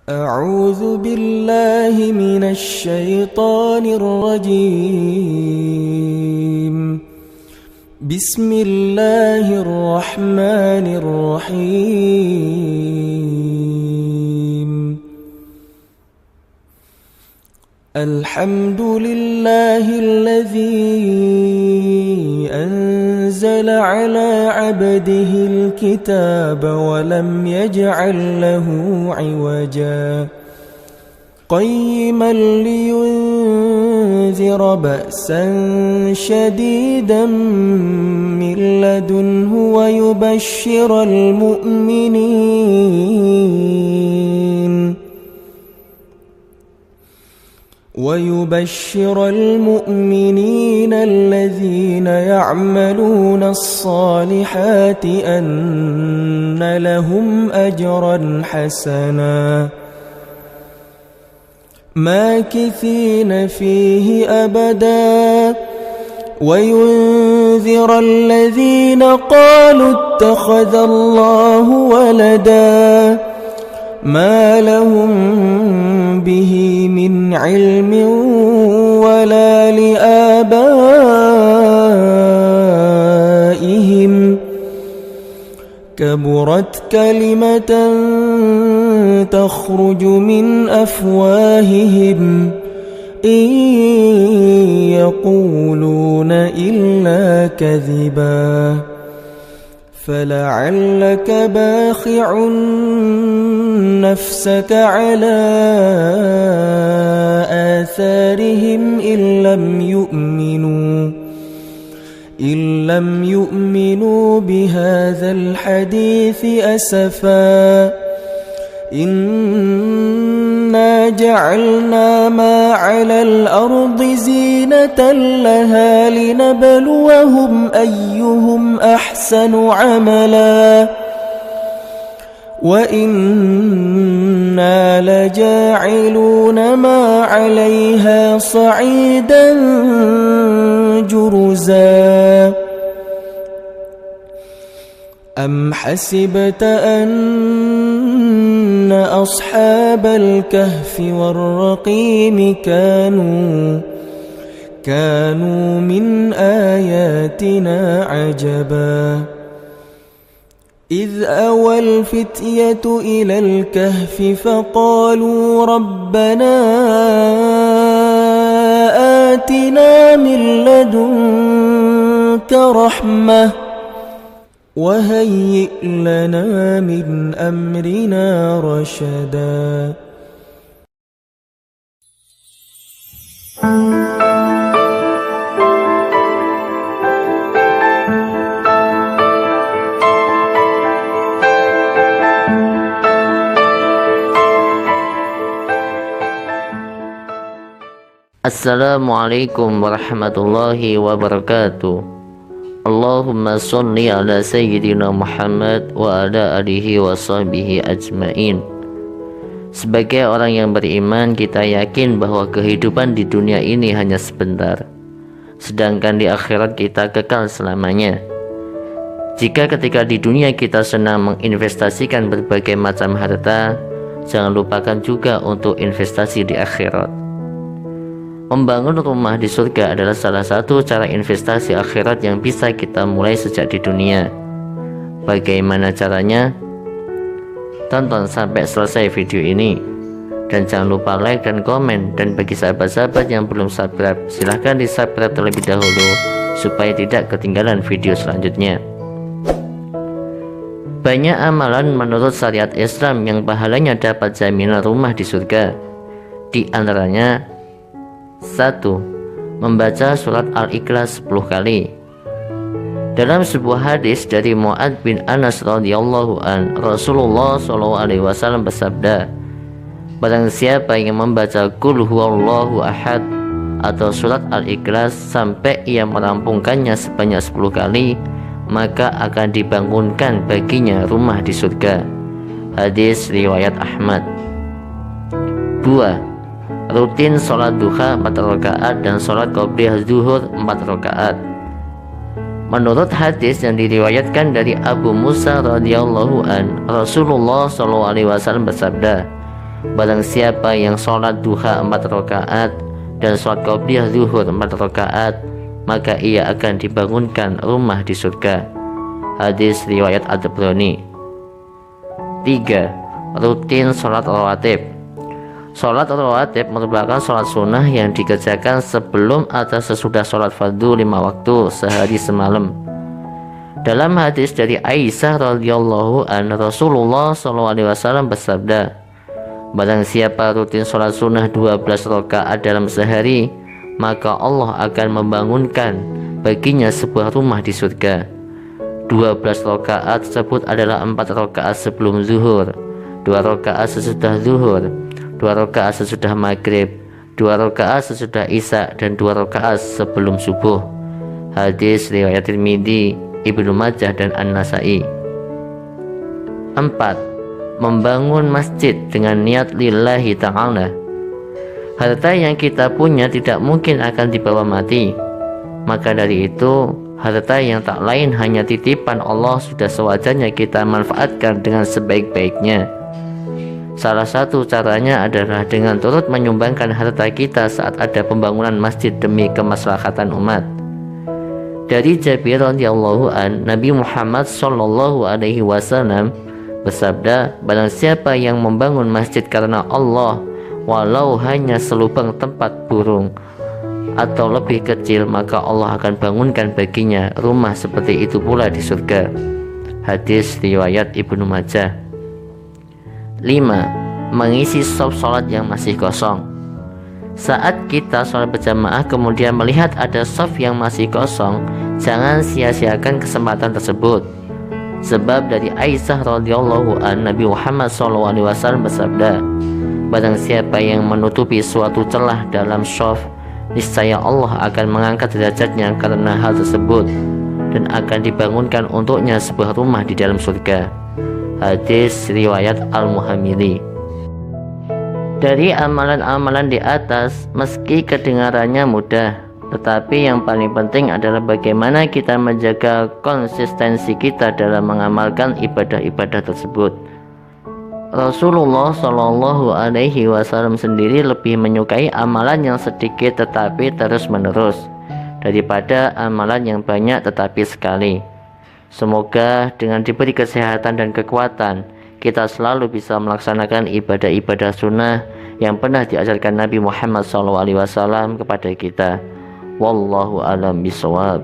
أعوذ بالله من الشيطان الرجيم. بسم الله الرحمن الرحيم. الحمد لله الذي أنزل على عبده الكتاب ولم يجعل له عوجا قيما لينذر بأسا شديدا من لدنه ويبشر المؤمنين الذين يعملون الصالحات أن لهم أجرا حسنا ماكثين فيه أبدا وينذر الذين قالوا اتخذ الله ولدا ما لهم به من علم ولا لآبائهم كبرت كلمة تخرج من أفواههم إن يقولون إلا كذبا فلعلك باخع نفسك على آثارهم إن لم يؤمنوا بهذا الحديث أسفا إنا جعلنا ما على الأرض زينة لها لنبلوهم أيهم أحسن عملا وإنا لجاعلون ما عليها صعيدا جرزا أم حسبت أن أصحاب الكهف والرقيم كانوا من آياتنا عجبا إذ أوى الفتية إلى الكهف فقالوا ربنا آتنا من لدنك رحمة وهيئ لنا من أمرنا رشدا. Assalamualaikum warahmatullahi wabarakatuh. Allahumma sholli ala sayyidina Muhammad wa ala alihi wa sahbihi ajmain. Sebagai orang yang beriman, kita yakin bahwa kehidupan di dunia ini hanya sebentar, sedangkan di akhirat kita kekal selamanya. Jika ketika di dunia kita senang menginvestasikan berbagai macam harta, jangan lupakan juga untuk investasi di akhirat. Membangun rumah di surga adalah salah satu cara investasi akhirat yang bisa kita mulai sejak di dunia. Bagaimana caranya? Tonton sampai selesai video ini. Dan jangan lupa like dan komen. Dan bagi sahabat-sahabat yang belum subscribe, silahkan di subscribe terlebih dahulu supaya tidak ketinggalan video selanjutnya. Banyak amalan menurut syariat Islam yang pahalanya dapat jaminan rumah di surga. Di antaranya 1. Membaca surat Al-Ikhlas 10 kali. Dalam sebuah hadis dari Mu'adz bin Anas radhiyallahu an, Rasulullah SAW bersabda, barang siapa yang membaca Qul huwallahu ahad atau surat Al-Ikhlas sampai ia merampungkannya sebanyak 10 kali, maka akan dibangunkan baginya rumah di surga. Hadis riwayat Ahmad. 2. Rutin sholat duha 4 rakaat dan sholat qobliyah zuhur 4 rakaat. Menurut hadis yang diriwayatkan dari Abu Musa radhiyallahu an, Rasulullah SAW bersabda, Barang siapa yang sholat duha 4 rakaat dan sholat qobliyah zuhur 4 rakaat, maka ia akan dibangunkan rumah di surga. Hadis riwayat At-Tabrani. 3. Rutin sholat rawatib. Sholat rawatib merupakan sholat sunnah yang dikerjakan sebelum atau sesudah sholat fardu 5 waktu sehari semalam. Dalam hadis dari Aisyah radhiyallahu anha, Rasulullah SAW bersabda, barang siapa rutin sholat sunnah 12 rakaat dalam sehari, maka Allah akan membangunkan baginya sebuah rumah di surga. 12 rakaat tersebut adalah 4 rakaat sebelum zuhur, 2 rakaat sesudah zuhur, 2 rakaat sesudah maghrib, 2 rakaat sesudah isya, dan 2 rakaat sebelum subuh. Hadis riwayat Tirmidzi, Ibnu Majah, dan An-Nasa'i. 4. Membangun masjid dengan niat lillahi ta'ala. Harta yang kita punya tidak mungkin akan dibawa mati. Maka dari itu, harta yang tak lain hanya titipan Allah sudah sewajarnya kita manfaatkan dengan sebaik-baiknya. Salah satu caranya adalah dengan turut menyumbangkan harta kita saat ada pembangunan masjid demi kemaslahatan umat. Dari Jabir radhiyallahu an, Nabi Muhammad sallallahu alaihi wasallam bersabda, barang siapa yang membangun masjid karena Allah, walau hanya selubang tempat burung atau lebih kecil, maka Allah akan bangunkan baginya rumah seperti itu pula di surga. Hadis riwayat Ibnu Majah. 5. Mengisi shaf sholat yang masih kosong. Saat kita sholat berjamaah kemudian melihat ada shaf yang masih kosong, jangan sia-siakan kesempatan tersebut. Sebab dari Aisyah radhiyallahu an, Nabi Muhammad SAW bersabda, barang siapa yang menutupi suatu celah dalam shaf, niscaya Allah akan mengangkat derajatnya karena hal tersebut, dan akan dibangunkan untuknya sebuah rumah di dalam surga. Hadis riwayat Al-Muhammili. Dari amalan-amalan di atas, meski kedengarannya mudah, tetapi yang paling penting adalah bagaimana kita menjaga konsistensi kita dalam mengamalkan ibadah-ibadah tersebut. Rasulullah Shallallahu Alaihi Wasallam sendiri lebih menyukai amalan yang sedikit tetapi terus-menerus daripada amalan yang banyak tetapi sekali. Semoga dengan diberi kesehatan dan kekuatan, kita selalu bisa melaksanakan ibadah-ibadah sunnah yang pernah diajarkan Nabi Muhammad SAW kepada kita. Wallahu a'lam bishawab.